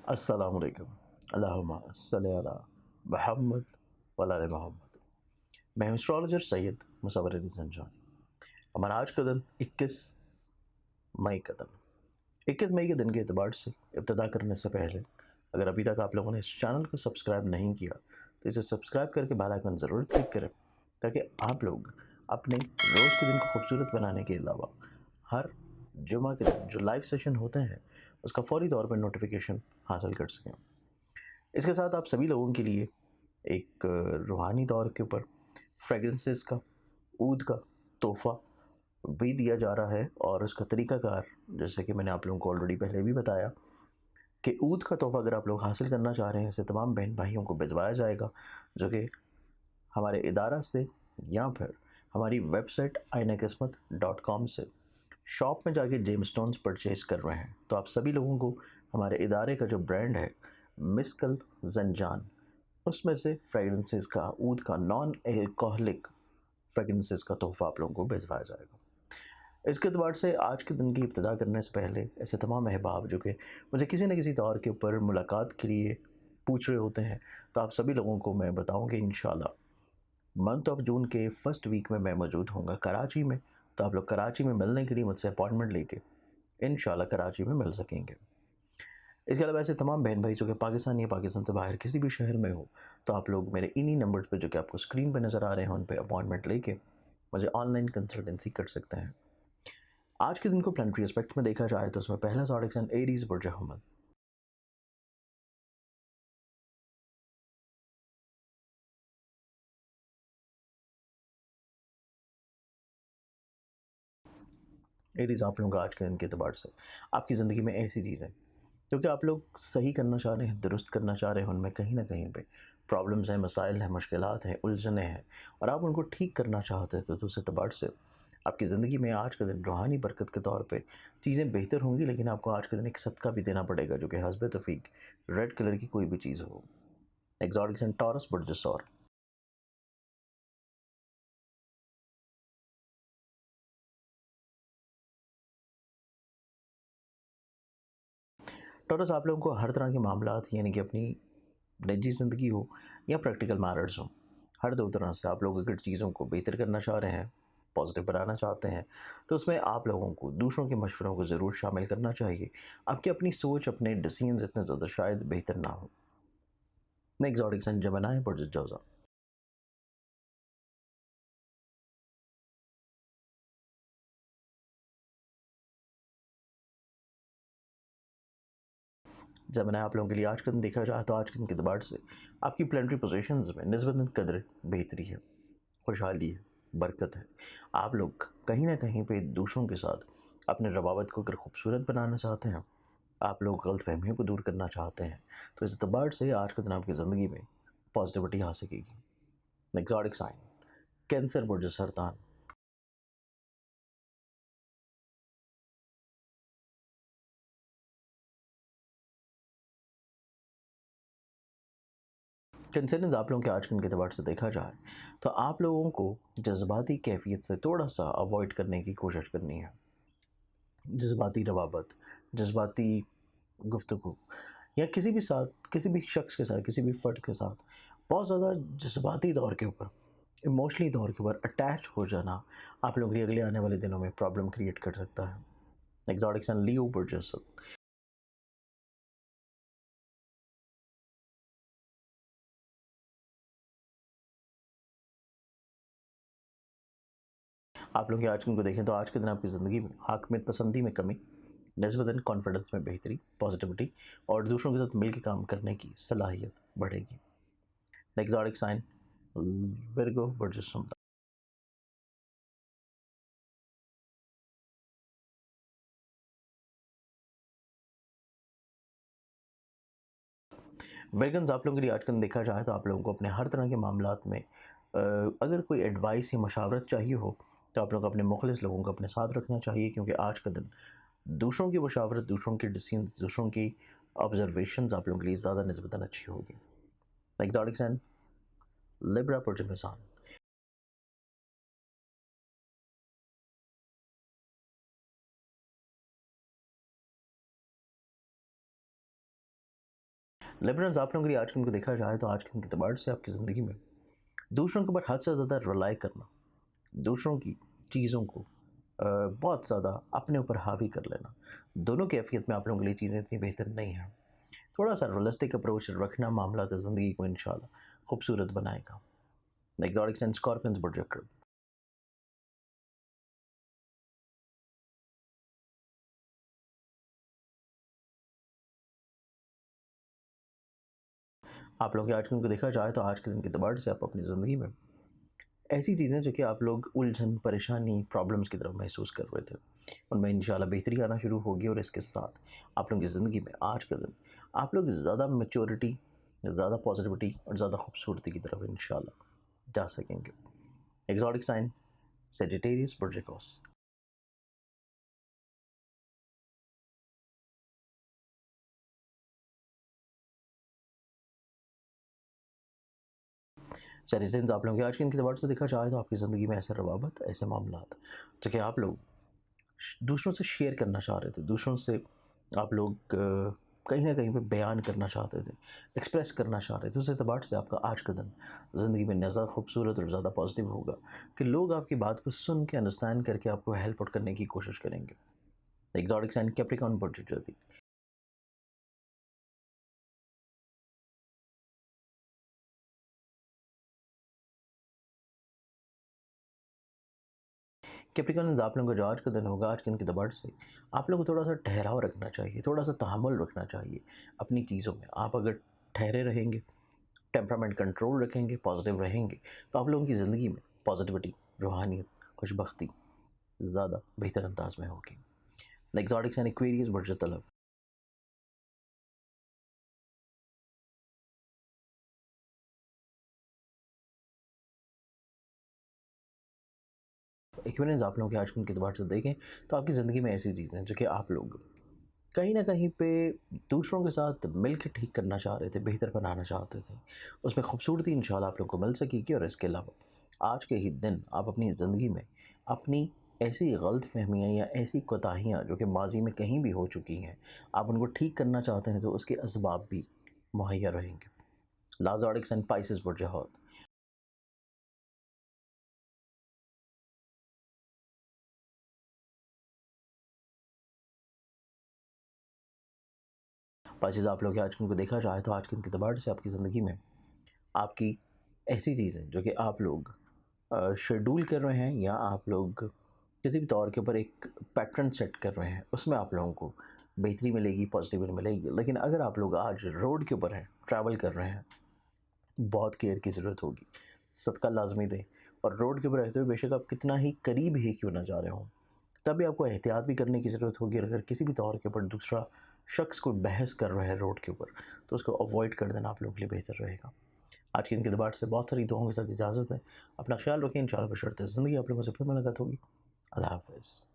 अस्सलामुअलैकुम। अल्लाहुम्मा सल्लि अला मुहम्मद व अला आले मोहम्मद। मैं हूं एस्ट्रोलॉजर सैयद मुसव्वर अली ज़ंजानी। हमारा आज का दिन 21 मई का दिन। 21 मई के दिन के एतबार से इब्तिदा करने से पहले अगर अभी तक आप लोगों ने इस चैनल को सब्सक्राइब नहीं किया तो इसे सब्सक्राइब करके बेल आइकन ज़रूर क्लिक करें, ताकि आप लोग अपने रोज़ के दिन को खूबसूरत बनाने के अलावा हर जुमा के दिन जो लाइव सेशन होते हैं उसका फौरी तौर पर नोटिफिकेशन हासिल कर सकें। इसके साथ आप सभी लोगों के लिए एक रूहानी तौर के ऊपर फ्रेगरेंसेस का, ऊद का तोहफ़ा भी दिया जा रहा है। और उसका तरीक़ाकार, जैसे कि मैंने आप लोगों को ऑलरेडी पहले भी बताया कि ऊद का तोहफ़ा अगर आप लोग हासिल करना चाह रहे हैं, इसे तमाम बहन भाइयों को भिजवाया जाएगा, जो कि हमारे इदारा से या फिर हमारी वेबसाइट ainakismat.com से शॉप में जाके जेमस्टोन्स परचेज कर रहे हैं। तो आप सभी लोगों को हमारे इदारे का जो ब्रांड है मिस्कल ज़ंजान, उसमें से फ्रेगरेंसेस का, ऊद का नॉन एल्कोहलिक फ्रेगरेंसेस का तोहफ़ा आप लोगों को भिजवाया जाएगा। इसके अतबार से आज के दिन की इब्तिदा करने से पहले ऐसे तमाम अहबाब जो कि मुझे किसी न किसी तौर के ऊपर मुलाकात के लिए पूछ रहे होते हैं, तो आप सभी लोगों को मैं बताऊँ कि इंशाल्लाह मंथ ऑफ जून के फर्स्ट वीक में मैं मौजूद होऊंगा कराची में। तो आप लोग कराची में मिलने के लिए मुझसे अपॉइंटमेंट लेके इंशाल्लाह कराची में मिल सकेंगे। इसके अलावा ऐसे तमाम बहन भाई जो कि पाकिस्तान या पाकिस्तान से बाहर किसी भी शहर में हो, तो आप लोग मेरे इन्हीं नंबर्स पे जो कि आपको स्क्रीन पे नज़र आ रहे हैं उन पे अपॉइंटमेंट लेके मुझे ऑनलाइन कंसल्टेंसी कर सकते हैं। आज के दिन को प्लानिटरी एस्पेक्ट में देखा जाए तो उसमें पहला ज़ोडिक साइन एरीज बुर्ज हमल। एरीज आप लोगों का आज के दिन के अतबार से आपकी ज़िंदगी में ऐसी चीज़ है क्योंकि आप लोग सही करना चाह रहे हैं, दुरुस्त करना चाह रहे हैं, उनमें कहीं ना कहीं पे प्रॉब्लम्स हैं, मसाइल हैं, मुश्किलात हैं, उलझने हैं, और आप उनको ठीक करना चाहते हैं। तो उस एतबार से आपकी ज़िंदगी में आज का दिन रूहानी बरकत के तौर पे चीज़ें बेहतर होंगी, लेकिन आपको आज के दिन एक सदका भी देना पड़ेगा, जो कि हस्ब तौफीक रेड कलर की कोई भी चीज़ हो। एग्जॉटिक सन टॉरस बुर्जसौर। टॉरस आप लोगों को हर तरह के मामलात, यानी कि अपनी निजी ज़िंदगी हो या प्रैक्टिकल मैटर्स हो, हर दो तरह से आप लोग अगर चीज़ों को बेहतर करना चाह रहे हैं, पॉजिटिव बनाना चाहते हैं, तो उसमें आप लोगों को दूसरों के मशवरों को ज़रूर शामिल करना चाहिए। आपकी अपनी सोच, अपने डिसीजंस इतने ज़्यादा शायद बेहतर ना हो। एग्जॉटिक सन जमनाई बुर्ज। जब मैंने आप लोगों के लिए आज का दिन देखा जाए तो आज के दिन के अतबार से आपकी प्लानिटरी पोजीशंस में निस्बतन कदर बेहतरी है, खुशहाली है, बरकत है। आप लोग कहीं ना कहीं पे दूसरों के साथ अपने रवाबत को अगर खूबसूरत बनाना चाहते हैं, आप लोग गलत फहमियों को दूर करना चाहते हैं, तो इस अतबार से आज का दिन आपकी ज़िंदगी में पॉजिटिविटी आ सकेगी। एग्जॉटिक साइन कैंसर बुर्ज सरतान। कंसर्न्स आप लोगों के आजकल के अतबार से देखा जाए तो आप लोगों को जज्बाती कैफियत से थोड़ा सा अवॉइड करने की कोशिश करनी है। जज्बाती रवाबत, जज्बाती गुफ्तगू, या किसी भी शख्स के साथ, किसी भी फ़र्द के साथ बहुत ज़्यादा जज्बाती तौर के ऊपर, इमोशनली तौर के ऊपर अटैच हो जाना आप लोगों के लिए अगले आने वाले दिनों में प्रॉब्लम क्रिएट कर सकता है। एग्जॉटिक सन लियो बुर्जस। आप लोग आजकल को देखें तो आज के दिन आपकी ज़िंदगी में हाकमियत पसंदी में कमी, निस्बतन कॉन्फिडेंस में बेहतरी, पॉजिटिविटी और दूसरों के साथ मिलकर काम करने की सलाहियत बढ़ेगी। Exotic sign Virgo वर्जिस। वेगन्स आप लोगों के लिए आजकल देखा जाए तो आप लोगों को अपने हर तरह के मामलात में अगर कोई एडवाइस या मशावरत चाहिए हो, तो आप लोग अपने मुखलिस लोगों को अपने साथ रखना चाहिए, क्योंकि आज का दिन दूसरों की मशावरत, दूसरों के डिसीजन, दूसरों की ऑब्जर्वेशंस आप लोगों के लिए ज़्यादा निस्बतन अच्छी होगी। एग्जॉटिक साइन लिब्रा पुरजमिसान। लिबरल्स आप लोगों के लिए आज के दिन को देखा जाए तो आज के दिन के एतबार से आपकी ज़िंदगी में दूसरों के ऊपर हद से ज़्यादा रिलाई करना, दूसरों की चीज़ों को बहुत ज़्यादा अपने ऊपर हावी कर लेना, दोनों कैफियत में आप लोगों के लिए चीज़ें इतनी बेहतर नहीं हैं। थोड़ा सा रियलिस्टिक अप्रोच रखना मामला तो ज़िंदगी को इंशाल्लाह खूबसूरत बनाएगा। एग्जॉटिक्स एंड स्कॉर्पियंस बुर्ज आप लोग के आज के दिन को देखा जाए तो आज के दिन के एतबार से आप अपनी ज़िंदगी में ऐसी चीज़ें जो कि आप लोग उलझन, परेशानी, प्रॉब्लम्स की तरफ महसूस कर रहे थे, उनमें इंशाल्लाह बेहतरी आना शुरू होगी और इसके साथ आप लोगों की ज़िंदगी में आज का दिन आप लोग ज़्यादा मैच्योरिटी, ज़्यादा पॉजिटिविटी और ज़्यादा खूबसूरती की तरफ इंशाल्लाह जा सकेंगे। एक्सोटिक साइन सेजिटेरियस बुर्ज सेजिटेरियंस आप लोगों के आज के दिन के एतबार से देखा जाए तो आपकी ज़िंदगी में ऐसे रवाबत, ऐसे मामलात जो कि आप लोग दूसरों से शेयर करना चाह रहे थे, दूसरों से आप लोग कहीं ना कहीं पे बयान करना चाहते थे, एक्सप्रेस करना चाह रहे थे, उस एतबार से आपका आज का दिन ज़िंदगी में ज़्यादा खूबसूरत और ज़्यादा पॉजिटिव होगा कि लोग आपकी बात को सुन के अंडरस्टैंड करके आपको हेल्प आउट करने की कोशिश करेंगे। एक्सोटिक साइन कैप्रिकॉर्न बुर्ज कैप्रिकॉर्न आप लोगों का जो आज का दिन होगा, आज के दिन के एतबार से आप लोगों को थोड़ा सा ठहराव रखना चाहिए, थोड़ा सा तहम्मुल रखना चाहिए अपनी चीज़ों में। आप अगर ठहरे रहेंगे, टेम्परामेंट कंट्रोल रखेंगे, पॉजिटिव रहेंगे, तो आप लोगों की ज़िंदगी में पॉजिटिविटी, रूहानियत, खुशबख्ती ज़्यादा बेहतर अंदाज में होगी। एक्सोटिक्स एंड एक्वेरियस बुर्ज तलब एक्वेरियंस आप लोगों के आज के एतबार से देखें तो आपकी ज़िंदगी में ऐसी चीज़ें हैं जो कि आप लोग कहीं ना कहीं पे दूसरों के साथ मिल के ठीक करना चाह रहे थे, बेहतर बनाना चाहते थे, उसमें खूबसूरती इंशाल्लाह आप लोगों को मिल सकेगी। और इसके अलावा आज के ही दिन आप अपनी ज़िंदगी में अपनी ऐसी गलत फहमियाँ या ऐसी कोताहियाँ जो कि माजी में कहीं भी हो चुकी हैं, आप उनको ठीक करना चाहते हैं तो उसके असबाब भी मुहैया रहेंगे। लाजोडिक्स एंड पाइसिस बुर्ज पाइसिस आप लोग के आज के दिन को देखा जाए तो आज के दिन के एतबार से आपकी ज़िंदगी में आपकी ऐसी चीज़ें जो कि आप लोग शेड्यूल कर रहे हैं या आप लोग किसी भी तौर के ऊपर एक पैटर्न सेट कर रहे हैं, उसमें आप लोगों को बेहतरी मिलेगी, पॉजिटिविटी मिलेगी। लेकिन अगर आप लोग आज रोड के ऊपर हैं, ट्रैवल कर रहे हैं, बहुत केयर की ज़रूरत होगी, सदका लाजमी दें। और रोड के ऊपर रहते हुए बेशक आप कितना ही करीब ही क्यों ना जा रहे हों, तभी आपको एहतियात भी करने की ज़रूरत होगी। और अगर किसी भी तौर के ऊपर दूसरा शख्स कोई बहस कर रहा है रोड के ऊपर, तो उसको अवॉइड कर देना आप लोगों के लिए बेहतर रहेगा। आज के दिन के एतबार से बहुत सारी दुआओं के साथ इजाज़त है। अपना ख्याल रखें, इंशाअल्लाह बशर्ते ज़िंदगी आप लोगों से फिर मुलाकात होगी। अल्लाह हाफ़िज़।